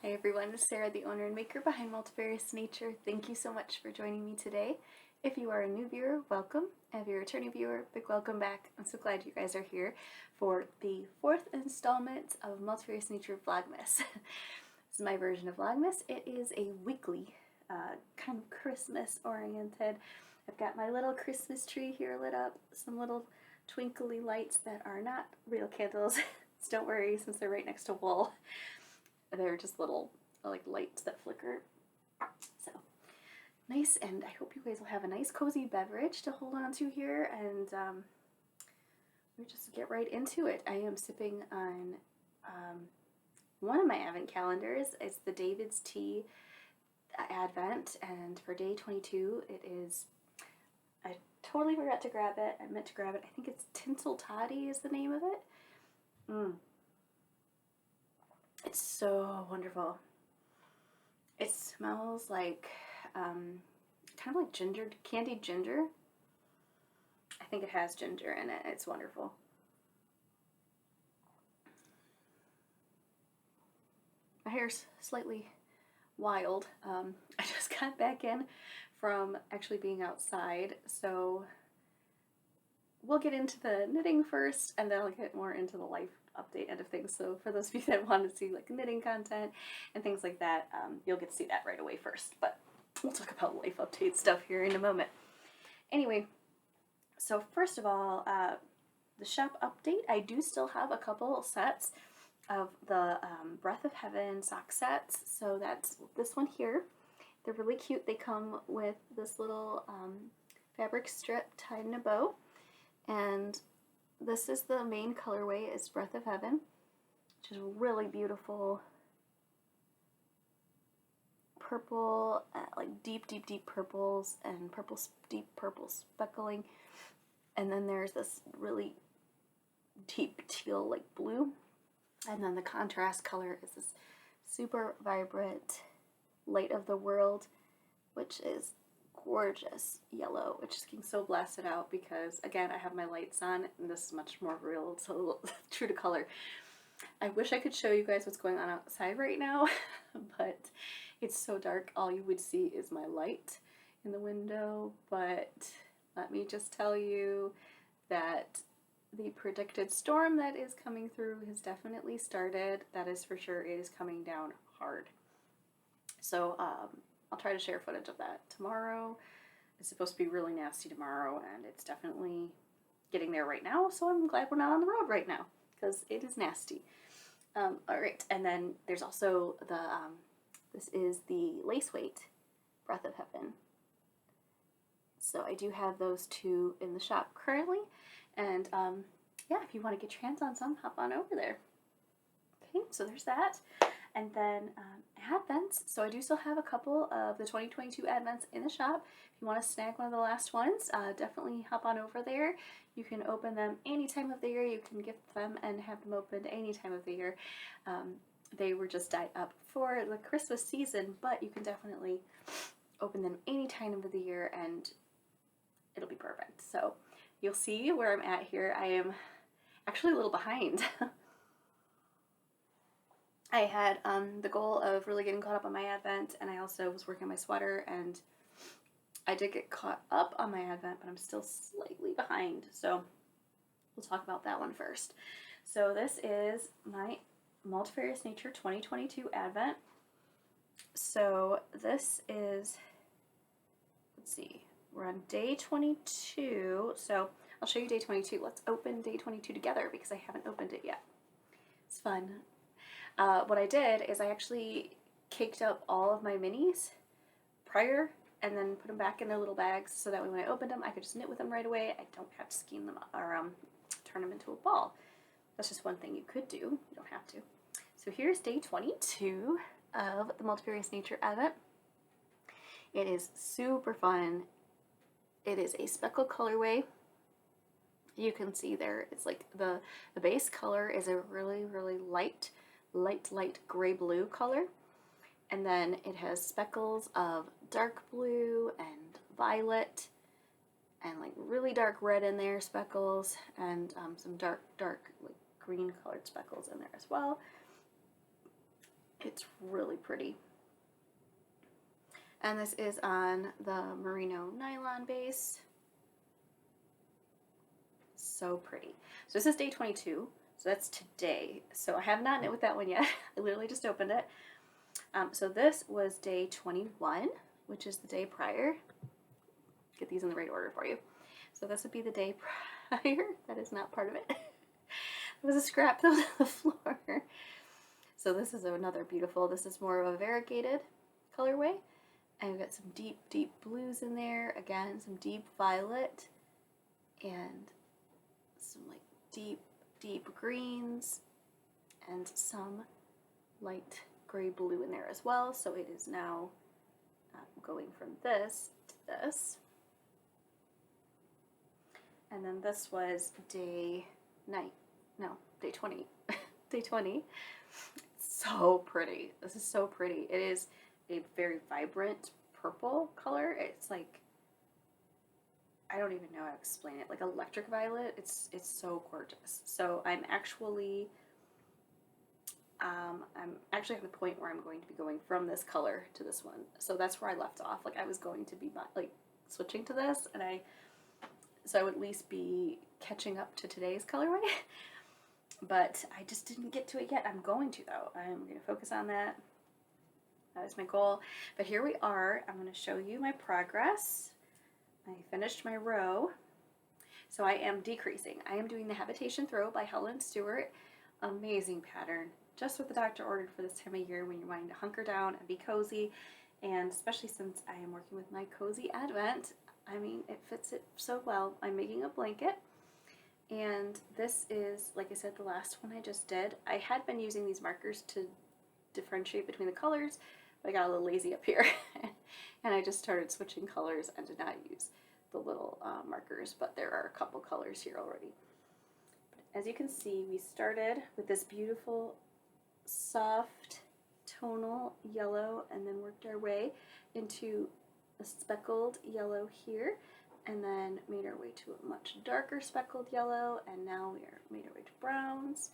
Hi everyone, it's Sarah, the owner and maker behind Multifarious Nature. Thank you so much for joining me today. If you are a new viewer, welcome. If you're a returning viewer, big welcome back. I'm so glad you guys are here for the 4th installment of Multifarious Nature Vlogmas. This is my version of Vlogmas. It is a weekly, kind of Christmas oriented. I've got my little Christmas tree here lit up, some little twinkly lights that are not real candles. So don't worry, since they're right next to wool. They're just little like lights that flicker. So nice, and I hope you guys will have a nice cozy beverage to hold on to here, and we just get right into it. I am sipping on one of my advent calendars. It's the David's Tea Advent, and for day 22 it is, I totally forgot to grab it. I meant to grab it. I think it's Tinsel Toddy is the name of it. It's so wonderful. It smells like, kind of like ginger, candied ginger. I think it has ginger in it. It's wonderful. My hair's slightly wild. I just got back in from actually being outside, so we'll get into the knitting first, and then I'll get more into the life update end of things. So for those of you that want to see like knitting content and things like that, you'll get to see that right away first. But we'll talk about life update stuff here in a moment. Anyway, so first of all, the shop update. I do still have a couple sets of the Breath of Heaven sock sets. So that's this one here. They're really cute. They come with this little fabric strip tied in a bow. And this is the main colorway, is Breath of Heaven, which is really beautiful purple, like deep purples and deep purple speckling. And then there's this really deep teal like blue. And then the contrast color is this super vibrant light of the world, which is gorgeous yellow, which is getting so blasted out because, again, I have my lights on and this is much more real, so true to color. I wish I could show you guys what's going on outside right now, but it's so dark, all you would see is my light in the window. But let me just tell you that the predicted storm that is coming through has definitely started. That is for sure. It is coming down hard. So I'll try to share footage of that tomorrow. It's supposed to be really nasty tomorrow, and it's definitely getting there right now, so I'm glad we're not on the road right now, because it is nasty. Alright, and then there's also the, this is the lace weight Breath of Heaven. So I do have those two in the shop currently, and yeah, if you want to get your hands on some, hop on over there. Okay, so there's that. And then Advents. So I do still have a couple of the 2022 Advents in the shop. If you want to snag one of the last ones, definitely hop on over there. You can open them any time of the year. You can gift them and have them opened any time of the year. They were just dyed up for the Christmas season, but you can definitely open them any time of the year and it'll be perfect. So you'll see where I'm at here. I am actually a little behind. I had the goal of really getting caught up on my Advent, and I also was working on my sweater, and I did get caught up on my Advent, but I'm still slightly behind, so we'll talk about that one first. So this is my Multifarious Nature 2022 Advent. So this is, let's see, we're on day 22, so I'll show you day 22. Let's open day 22 together because I haven't opened it yet. It's fun. What I did is I actually caked up all of my minis prior and then put them back in their little bags so that way when I opened them I could just knit with them right away. I don't have to skein them or turn them into a ball. That's just one thing you could do. You don't have to. So here's day 22 of the Multifarious Nature Advent. It is super fun. It is a speckle colorway. You can see there it's like the base color is a really light gray blue color, and then it has speckles of dark blue and violet and like really dark red in there, speckles, and some dark like green colored speckles in there as well. It's really pretty. And this is on the merino nylon base. So pretty. So this is day 22. So that's today. So I have not knit with that one yet. I literally just opened it. So this was day 21, which is the day prior. Get these in the right order for you. So this would be the day prior. That is not part of it. It was a scrap that was on the floor. So this is another beautiful, this is more of a variegated colorway. And we've got some deep, deep blues in there. Again, some deep violet and some like deep, deep greens and some light gray blue in there as well. So it is now going from this to this. And then this was day 20. Day 20. So pretty. This is so pretty. It is a very vibrant purple color. It's like, I don't even know how to explain it. Like electric violet. It's so gorgeous. So I'm actually at the point where I'm going to be going from this color to this one. So that's where I left off. Like I was going to be like switching to this, and so I would at least be catching up to today's colorway. But I just didn't get to it yet. I'm going to though. I'm going to focus on that. That is my goal. But here we are. I'm going to show you my progress. I finished my row. So I am decreasing. I am doing the Habitation Throw by Helen Stewart. Amazing pattern. Just what the doctor ordered for this time of year when you're wanting to hunker down and be cozy. And especially since I am working with my Cozy Advent, I mean, it fits it so well. I'm making a blanket. And this is, like I said, the last one I just did. I had been using these markers to differentiate between the colors, but I got a little lazy up here. And I just started switching colors and did not use the little markers, but there are a couple colors here already. But as you can see, we started with this beautiful soft tonal yellow and then worked our way into a speckled yellow here, and then made our way to a much darker speckled yellow, and now we are made our way to browns,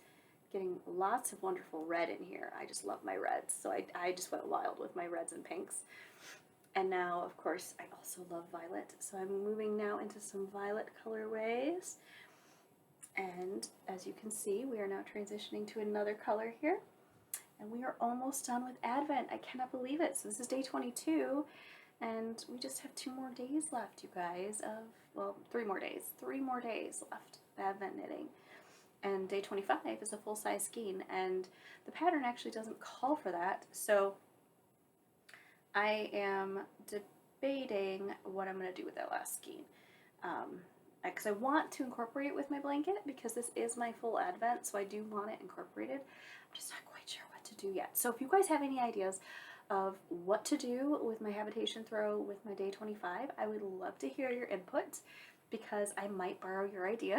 getting lots of wonderful red in here. I just love my reds, so I just went wild with my reds and pinks. And now, of course, I also love violet, so I'm moving now into some violet colorways. And as you can see, we are now transitioning to another color here, and we are almost done with Advent. I cannot believe it. So this is day 22. And we just have 2 more days left, you guys, well, 3 more days. 3 more days left of Advent knitting. And day 25 is a full-size skein, and the pattern actually doesn't call for that, so I am debating what I'm going to do with that last skein. Because I want to incorporate it with my blanket, because this is my full Advent, so I do want it incorporated. I'm just not quite sure what to do yet. So if you guys have any ideas of what to do with my Habitation Throw with my day 25, I would love to hear your input, because I might borrow your idea.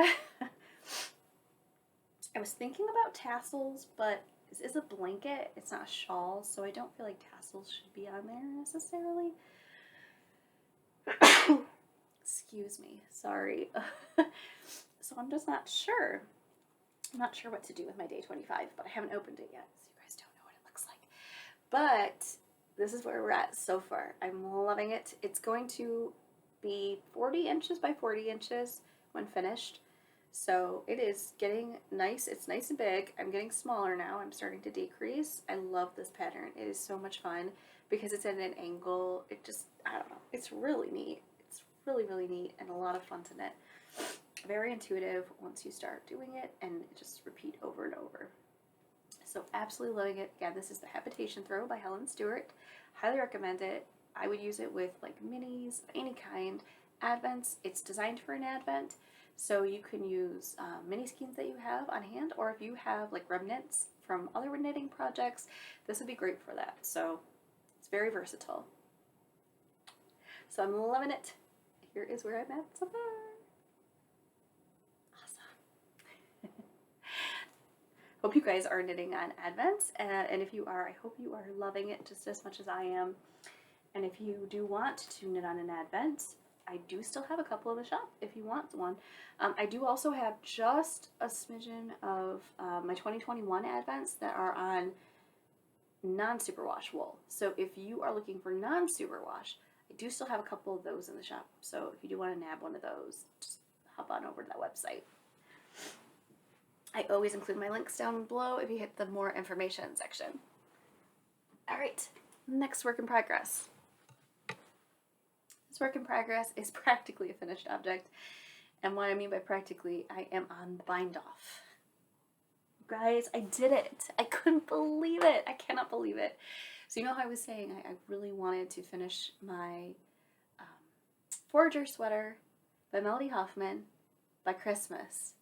I was thinking about tassels, but this is a blanket, it's not a shawl, so I don't feel like tassels should be on there necessarily. Excuse me, sorry. So I'm just not sure. I'm not sure what to do with my day 25, but I haven't opened it yet, so you guys don't know what it looks like. But this is where we're at so far. I'm loving it. It's going to be 40 inches by 40 inches when finished. So it is getting nice. It's nice and big. I'm getting smaller now. I'm starting to decrease. I love this pattern. It is so much fun because it's at an angle. It just, I don't know. It's really neat. It's really, really neat and a lot of fun to knit. Very intuitive once you start doing it, and just repeat over and over. So absolutely loving it. Again, this is the Habitation Throw by Helen Stewart. Highly recommend it. I would use it with like minis of any kind. Advents, it's designed for an Advent, so you can use mini skeins that you have on hand, or if you have like remnants from other knitting projects, this would be great for that. So it's very versatile. So I'm loving it. Here is where I'm at so far. Hope you guys are knitting on Advents, and if you are, I hope you are loving it just as much as I am. And if you do want to knit on an Advent, I do still have a couple in the shop if you want one. I do also have just a smidgen of my 2021 Advents that are on non-superwash wool. So if you are looking for non-superwash, I do still have a couple of those in the shop. So if you do want to nab one of those, just hop on over to that website. I always include my links down below if you hit the more information section. All right, next work in progress. This work in progress is practically a finished object. And what I mean by practically, I am on the bind off. Guys, I did it. I couldn't believe it. I cannot believe it. So you know how I was saying I really wanted to finish my Forager sweater by Melody Hoffman by Christmas.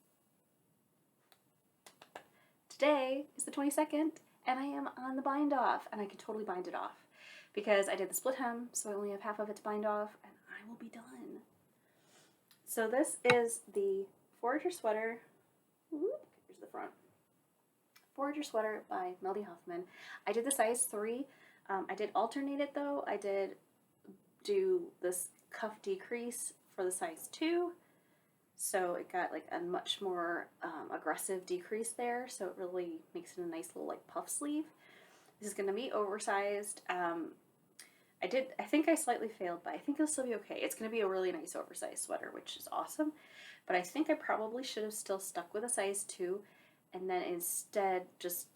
Today is the 22nd and I am on the bind off, and I can totally bind it off because I did the split hem, so I only have half of it to bind off and I will be done. So this is the Forager sweater. Whoop, here's the front. Forager sweater by Melody Hoffman. I did the size 3. I did alternate it though. I did do this cuff decrease for the size 2. So it got like a much more aggressive decrease there. So it really makes it a nice little like puff sleeve. This is going to be oversized. I think I slightly failed, but I think it'll still be okay. It's going to be a really nice oversized sweater, which is awesome. But I think I probably should have still stuck with a size 2 and then instead just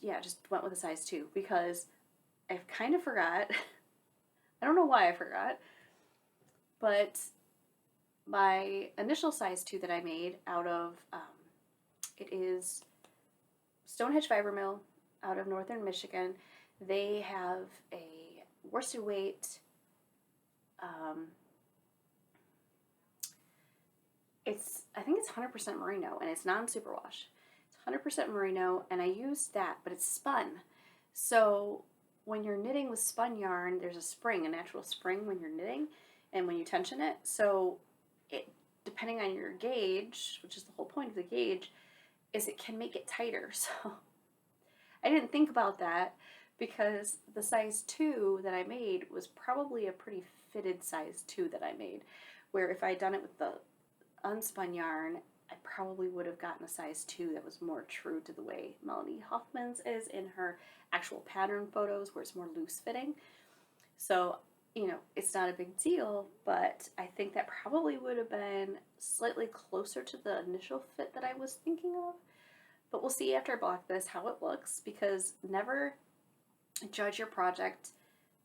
went with a size 2 because I kind of forgot. I don't know why I forgot, but my initial size 2 that I made out of, it is Stonehenge Fiber Mill out of northern Michigan. They have a worsted weight, I think it's 100% merino, and it's non-superwash. It's 100% merino, and I used that, but it's spun. So when you're knitting with spun yarn, there's a spring, a natural spring when you're knitting and when you tension it. So it, depending on your gauge, which is the whole point of the gauge, is it can make it tighter. So I didn't think about that because the size 2 that I made was probably a pretty fitted size 2 that I made, where if I had done it with the unspun yarn, I probably would have gotten a size 2 that was more true to the way Melody Hoffman's is in her actual pattern photos, where it's more loose fitting. So, you know, it's not a big deal, but I think that probably would have been slightly closer to the initial fit that I was thinking of. But we'll see after I block this how it looks, because never judge your project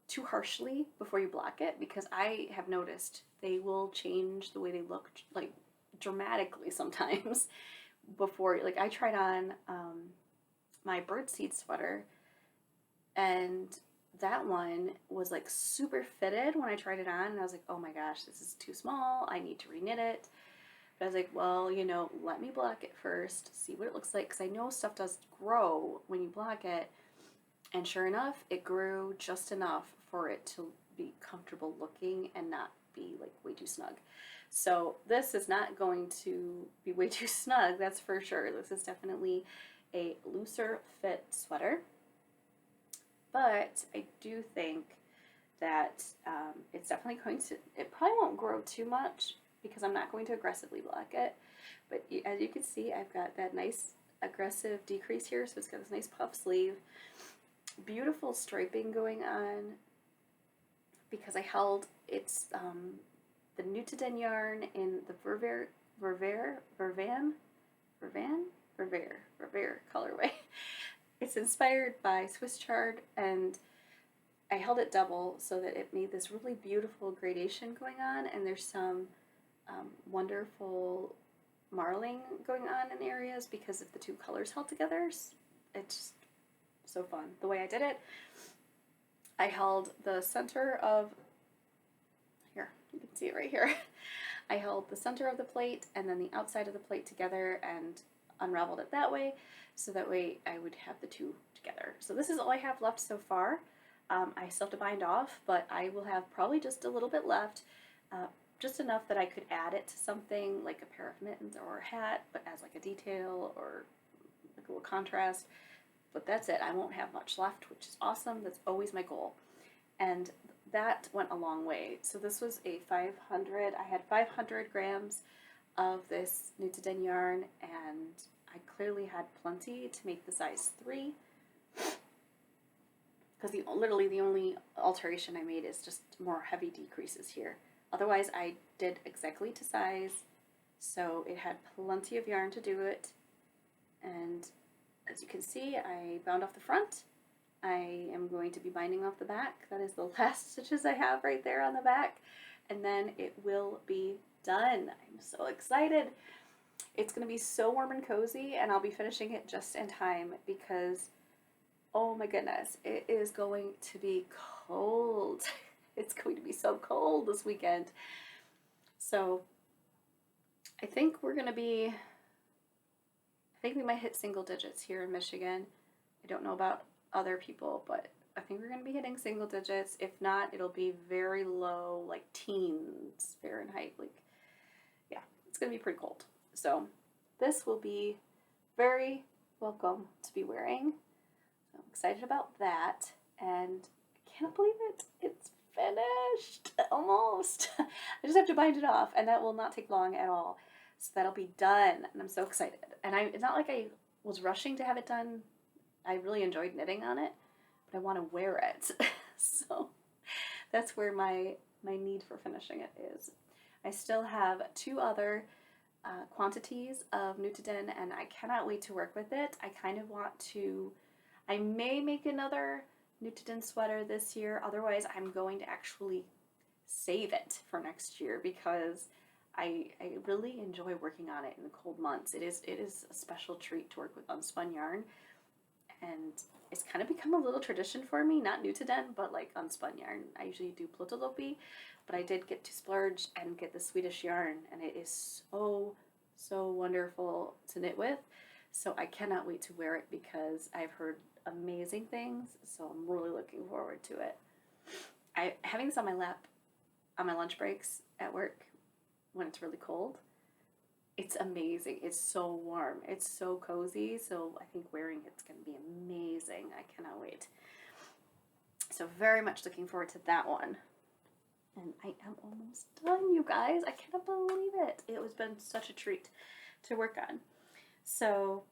too harshly before you block it, because I have noticed they will change the way they look, like, dramatically sometimes before, like, I tried on my birdseed sweater, and that one was like super fitted when I tried it on, and I was like, oh my gosh, this is too small, I need to reknit it. But I was like, well, you know, let me block it first, see what it looks like, because I know stuff does grow when you block it. And sure enough, it grew just enough for it to be comfortable looking and not be like way too snug. So this is not going to be way too snug, that's for sure. This is definitely a looser fit sweater. But I do think that it's definitely going to, it probably won't grow too much because I'm not going to aggressively block it. But as you can see, I've got that nice aggressive decrease here, so it's got this nice puff sleeve. Beautiful striping going on because I held the Nutiden yarn in the Virvar colorway. It's inspired by Swiss chard, and I held it double so that it made this really beautiful gradation going on, and there's some wonderful marling going on in areas because of the two colors held together. It's just so fun. The way I did it, I held the center of, here, you can see it right here. I held the center of the plate and then the outside of the plate together and unraveled it that way, so that way I would have the two together. So this is all I have left so far. I still have to bind off, but I will have probably just a little bit left, just enough that I could add it to something like a pair of mittens or a hat, but as like a detail or like a little contrast. But that's it. I won't have much left, which is awesome. That's always my goal. And that went a long way. So this was a 500, I had 500 grams of this Nutiden yarn, and I clearly had plenty to make the size 3. because literally the only alteration I made is just more heavy decreases here. Otherwise, I did exactly to size, so it had plenty of yarn to do it. And as you can see, I bound off the front. I am going to be binding off the back. That is the last stitches I have right there on the back. And then it will be done. I'm so excited. It's going to be so warm and cozy, and I'll be finishing it just in time because, oh my goodness, it is going to be cold. It's going to be so cold this weekend. So I think we might hit single digits here in Michigan. I don't know about other people, but I think we're going to be hitting single digits. If not, it'll be very low, like teens Fahrenheit. Like, yeah, it's going to be pretty cold. So this will be very welcome to be wearing. So I'm excited about that, and I can't believe it. It's finished, almost. I just have to bind it off, and that will not take long at all. So that'll be done, and I'm so excited. And it's not like I was rushing to have it done. I really enjoyed knitting on it, but I want to wear it. So that's where my need for finishing it is. I still have 2 other quantities of Nutiden, and I cannot wait to work with it. I kind of want to, I may make another Nutiden sweater this year. Otherwise, I'm going to actually save it for next year because I really enjoy working on it in the cold months. It is a special treat to work with unspun yarn, and it's kind of become a little tradition for me, not Nutiden, but like unspun yarn. I usually do Plötolopi, but I did get to splurge and get the Swedish yarn, and it is so wonderful to knit with. So I cannot wait to wear it because I've heard amazing things, so I'm really looking forward to it. Having this on my lap on my lunch breaks at work when it's really cold, it's amazing. It's so warm. It's so cozy. So I think wearing it's going to be amazing. I cannot wait. So very much looking forward to that one. And I am almost done, you guys. I cannot believe it. It has been such a treat to work on. So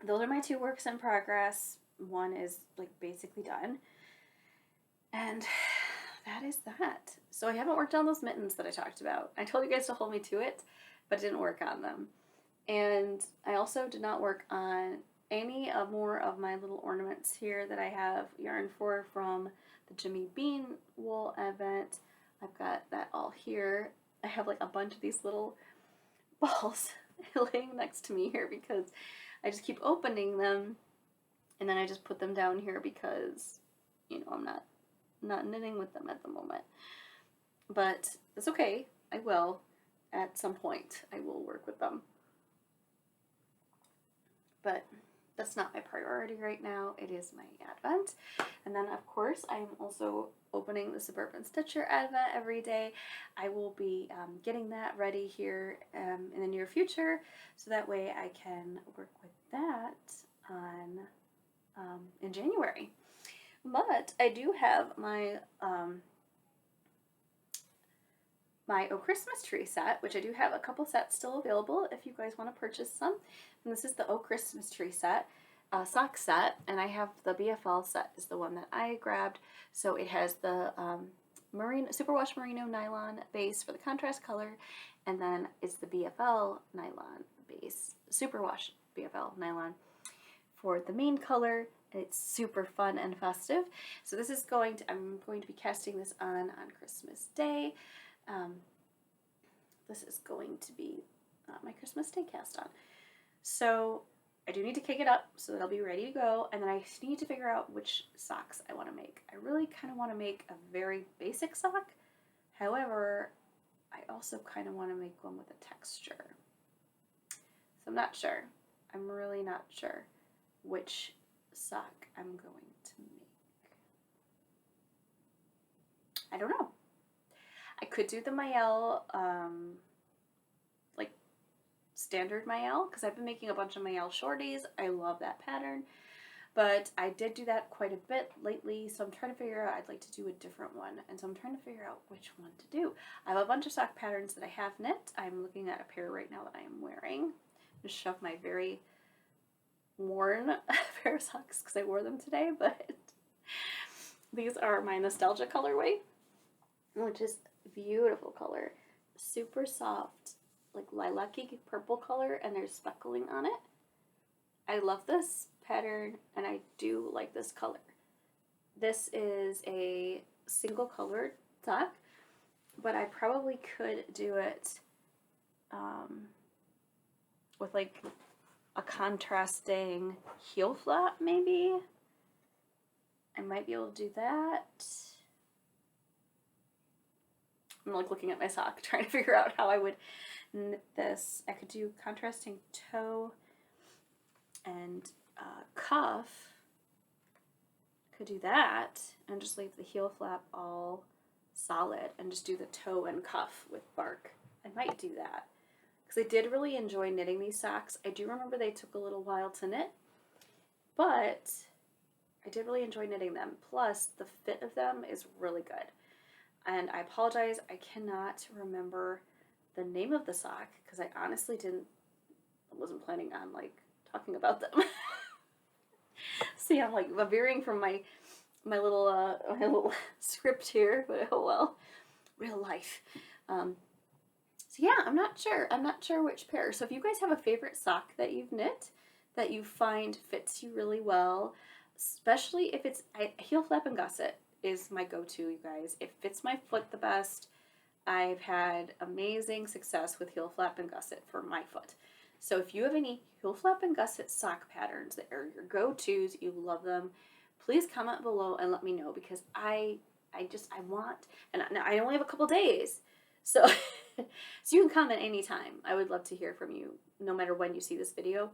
those are my 2 works in progress. One is like basically done. And that is that. So I haven't worked on those mittens that I talked about. I told you guys to hold me to it, but didn't work on them. And I also did not work on any more of my little ornaments here that I have yarn for from the Jimmy Bean wool event. I've got that all here. I have like a bunch of these little balls laying next to me here because I just keep opening them, and then I just put them down here because, you know, I'm not knitting with them at the moment. But it's okay. I will. At some point, I will work with them. But that's not my priority right now. It is my Advent. And then, of course, I'm also opening the Suburban Stitcher Advent every day. I will be getting that ready here in the near future, so that way I can work with that on in January. But I do have my my Oh Christmas Tree set, which I do have a couple sets still available if you guys want to purchase some. And this is the Oh Christmas Tree set, sock set, and I have the BFL set is the one that I grabbed. So it has the superwash merino nylon base for the contrast color, and then it's the BFL nylon base, superwash BFL nylon for the main color. It's super fun and festive. So this is I'm going to be casting this on Christmas Day. This is going to be my Christmas Day cast on. So I do need to kick it up so that I'll be ready to go, and then I just need to figure out which socks I want to make. I really kind of want to make a very basic sock. However, I also kind of want to make one with a texture. So I'm not sure. I'm really not sure which sock I'm going to make. I don't know. I could do the Mayel, like standard Mayel, because I've been making a bunch of Mayel shorties. I love that pattern, but I did do that quite a bit lately, so I'm trying to figure out, I'd like to do a different one, and so I'm trying to figure out which one to do. I have a bunch of sock patterns that I have knit. I'm looking at a pair right now that I am wearing. I'm going to shove my very worn pair of socks because I wore them today, but These are my nostalgia colorway, which is a beautiful color. Super soft, like lilac-y purple color, and there's speckling on it. I love this pattern, and I do like this color. This is a single colored sock, but I probably could do it with like a contrasting heel flap, maybe. I might be able to do that. I'm like looking at my sock, trying to figure out how I would knit this. I could do contrasting toe and cuff. Could do that and just leave the heel flap all solid and just do the toe and cuff with bark. I might do that because I did really enjoy knitting these socks. I do remember they took a little while to knit, but I did really enjoy knitting them. Plus, the fit of them is really good. And I apologize, I cannot remember the name of the sock because I honestly wasn't planning on like talking about them. See, I'm like veering from my little script here, but oh well, real life. So yeah, I'm not sure which pair. So if you guys have a favorite sock that you've knit that you find fits you really well, especially if it's heel flap and gusset is my go-to, you guys. It fits my foot the best. I've had amazing success with heel flap and gusset for my foot. So if you have any heel flap and gusset sock patterns that are your go-tos, you love them, please comment below and let me know because I want, and I only have a couple days, so so you can comment anytime. I would love to hear from you no matter when you see this video,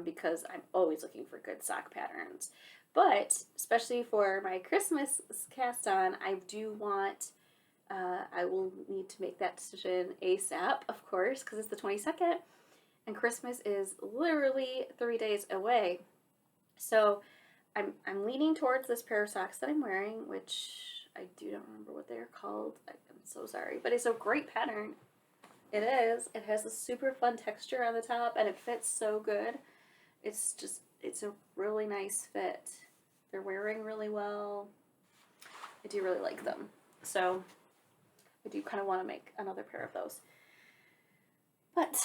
because I'm always looking for good sock patterns. But especially for my Christmas cast on, I do want, I will need to make that decision ASAP, of course, because it's the 22nd, and Christmas is literally 3 days away. So I'm leaning towards this pair of socks that I'm wearing, which I do not remember what they're called. I'm so sorry, but it's a great pattern. It is. It has a super fun texture on the top, and it fits so good. It's a really nice fit. They're wearing really well. I do really like them. So I do kind of want to make another pair of those. But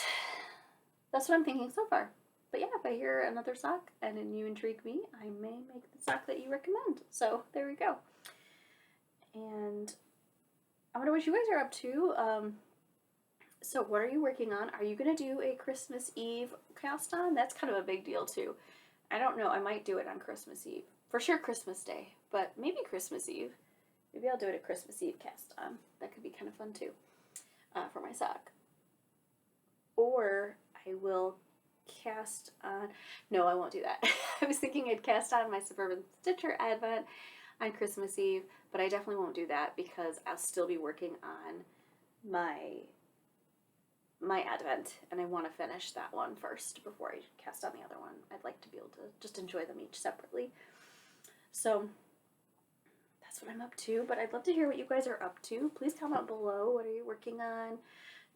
that's what I'm thinking so far. But yeah, if I hear another sock and then you intrigue me, I may make the sock that you recommend. So there we go. And I wonder what you guys are up to. So what are you working on? Are you going to do a Christmas Eve cast on? That's kind of a big deal too. I don't know. I might do it on Christmas Eve. For sure Christmas Day, but maybe Christmas Eve. Maybe I'll do it a Christmas Eve cast on. That could be kind of fun too, for my sock. Or I will cast on, no, I won't do that. I was thinking I'd cast on my Suburban Stitcher Advent on Christmas Eve, but I definitely won't do that because I'll still be working on my Advent, and I want to finish that one first before I cast on the other one. I'd like to be able to just enjoy them each separately. So that's what I'm up to, but I'd love to hear what you guys are up to. Please comment below. What are you working on?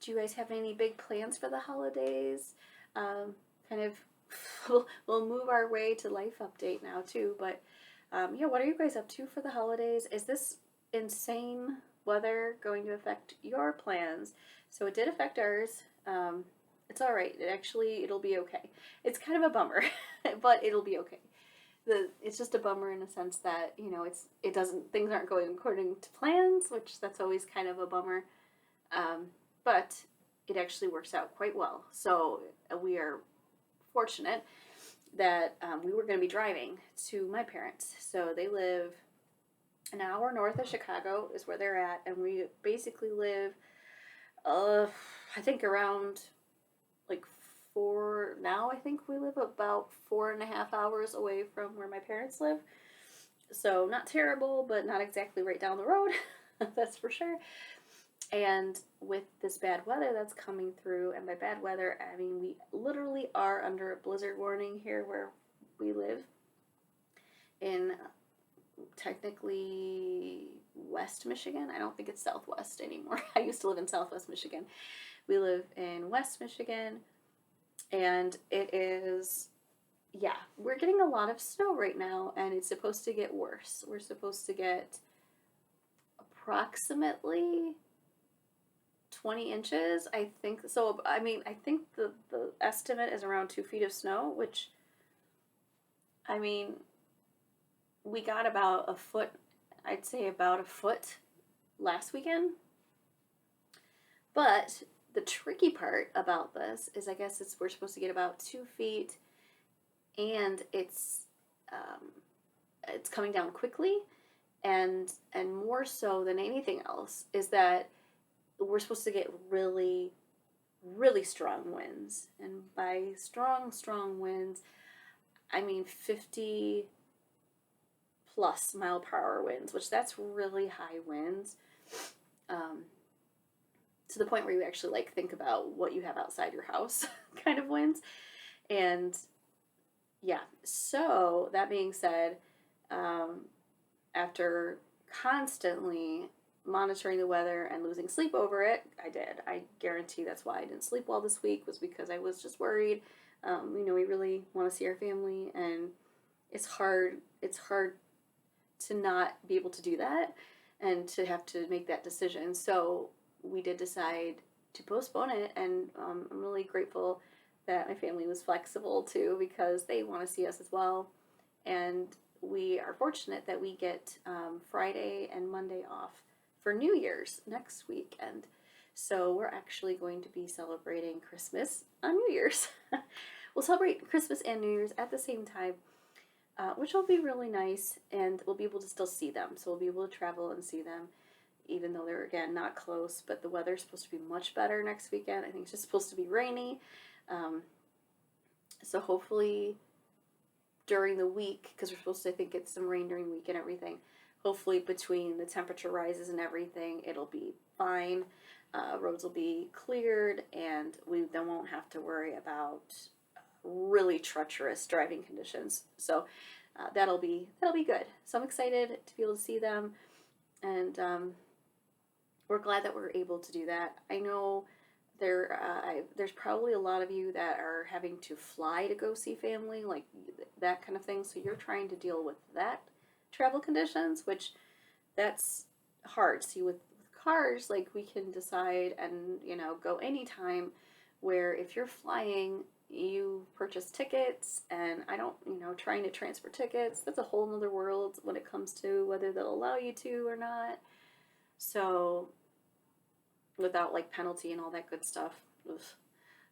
Do you guys have any big plans for the holidays? Kind of, we'll move our way to life update now too, but yeah, what are you guys up to for the holidays? Is this insane weather going to affect your plans? So it did affect ours. It's all right. It'll be okay. It's kind of a bummer, but it'll be okay. It's just a bummer in a sense that, you know, things aren't going according to plans, which that's always kind of a bummer. But it actually works out quite well. So we are fortunate that we were going to be driving to my parents. So they live an hour north of Chicago is where they're at, and we basically live, I think around like I think we live about 4.5 hours away from where my parents live. So not terrible, but not exactly right down the road, that's for sure. And with this bad weather that's coming through, and by bad weather, I mean we literally are under a blizzard warning here where we live in technically West Michigan. I don't think it's Southwest anymore. I used to live in Southwest Michigan. We live in West Michigan, and it is yeah, we're getting a lot of snow right now, and it's supposed to get worse. We're supposed to get approximately 20 inches, I think. So, I mean, I think the estimate is around 2 feet of snow, which, I mean, we got about a foot, I'd say about a foot last weekend. But the tricky part about this is, I guess we're supposed to get about 2 feet, and it's coming down quickly, and more so than anything else is that we're supposed to get really, really strong winds, and by strong winds, I mean 50 plus mile per hour winds, which that's really high winds. To the point where you actually like think about what you have outside your house kind of winds. And yeah, so that being said, after constantly monitoring the weather and losing sleep over it, I guarantee that's why I didn't sleep well this week, was because I was just worried. We really want to see our family, and it's hard to not be able to do that and to have to make that decision. So we did decide to postpone it, and I'm really grateful that my family was flexible too, because they want to see us as well. And we are fortunate that we get Friday and Monday off for New Year's next weekend. So we're actually going to be celebrating Christmas on New Year's. We'll celebrate Christmas and New Year's at the same time, which will be really nice, and we'll be able to still see them. So we'll be able to travel and see them, even though they're, again, not close, but the weather's supposed to be much better next weekend. I think it's just supposed to be rainy. So hopefully during the week, because we're supposed to, I think, get some rain during the week and everything, hopefully between the temperature rises and everything, it'll be fine. Roads will be cleared, and we then won't have to worry about really treacherous driving conditions. So that'll be good. So I'm excited to be able to see them, and we're glad that we're able to do that. I know there's probably a lot of you that are having to fly to go see family, like that kind of thing. So you're trying to deal with that travel conditions, which that's hard. See, with cars, like, we can decide and go anytime. Where if you're flying, you purchase tickets, and I don't, trying to transfer tickets, that's a whole nother world when it comes to whether they'll allow you to or not. So without like penalty and all that good stuff. Ugh.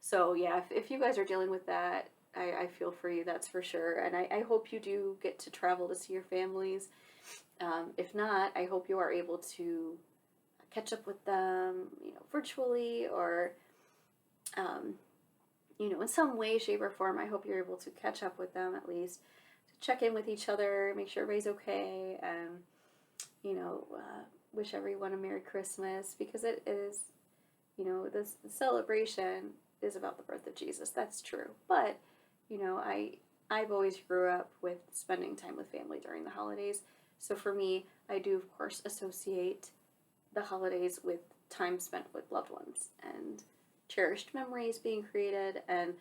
So yeah, if you guys are dealing with that, I feel for you, that's for sure. And I hope you do get to travel to see your families. If not, I hope you are able to catch up with them, virtually, or in some way, shape, or form. I hope you're able to catch up with them, at least to check in with each other, make sure everybody's okay, and wish everyone a Merry Christmas, because it is, the celebration is about the birth of Jesus. That's true. But, I've always grew up with spending time with family during the holidays. So for me, I do, of course, associate the holidays with time spent with loved ones and cherished memories being created, and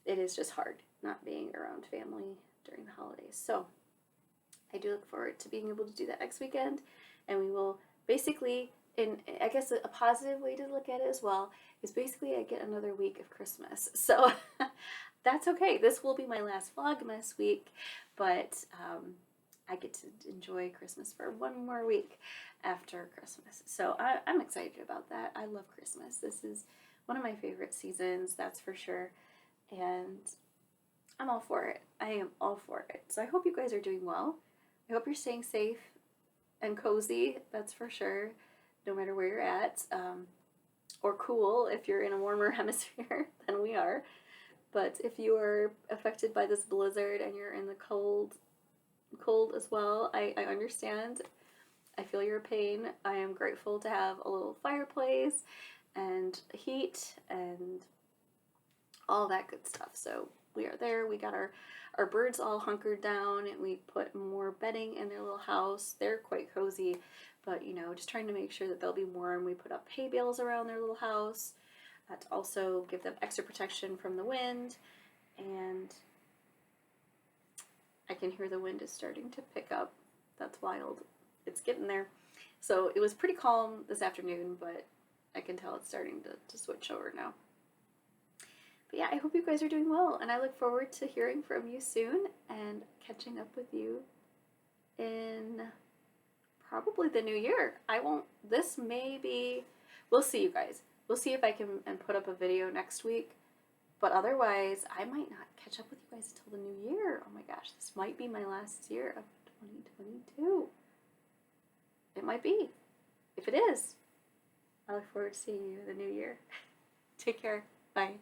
it is just hard not being around family during the holidays. So I do look forward to being able to do that next weekend, and we will basically, I guess a positive way to look at it as well, is basically I get another week of Christmas. So that's okay. This will be my last Vlogmas week, but I get to enjoy Christmas for one more week after Christmas. So I'm excited about that. I love Christmas. This is one of my favorite seasons, that's for sure. And I'm all for it. I am all for it. So I hope you guys are doing well. I hope you're staying safe and cozy, that's for sure, no matter where you're at. Or cool if you're in a warmer hemisphere than we are. But if you are affected by this blizzard and you're in the cold as well, I understand. I feel your pain. I am grateful to have a little fireplace and heat and all that good stuff. So we are there. We got our birds all hunkered down, and we put more bedding in their little house. They're quite cozy, but just trying to make sure that they'll be warm. We put up hay bales around their little house to also give them extra protection from the wind. And I can hear the wind is starting to pick up. That's wild. It's getting there. So it was pretty calm this afternoon, but I can tell it's starting to switch over now. But yeah, I hope you guys are doing well, and I look forward to hearing from you soon and catching up with you in probably the new year. This may be, we'll see, you guys. We'll see if I can put up a video next week, but otherwise, I might not catch up with you guys until the new year. Oh my gosh, this might be my last year of 2022. It might be. If it is, I look forward to seeing you in the new year. Take care. Bye.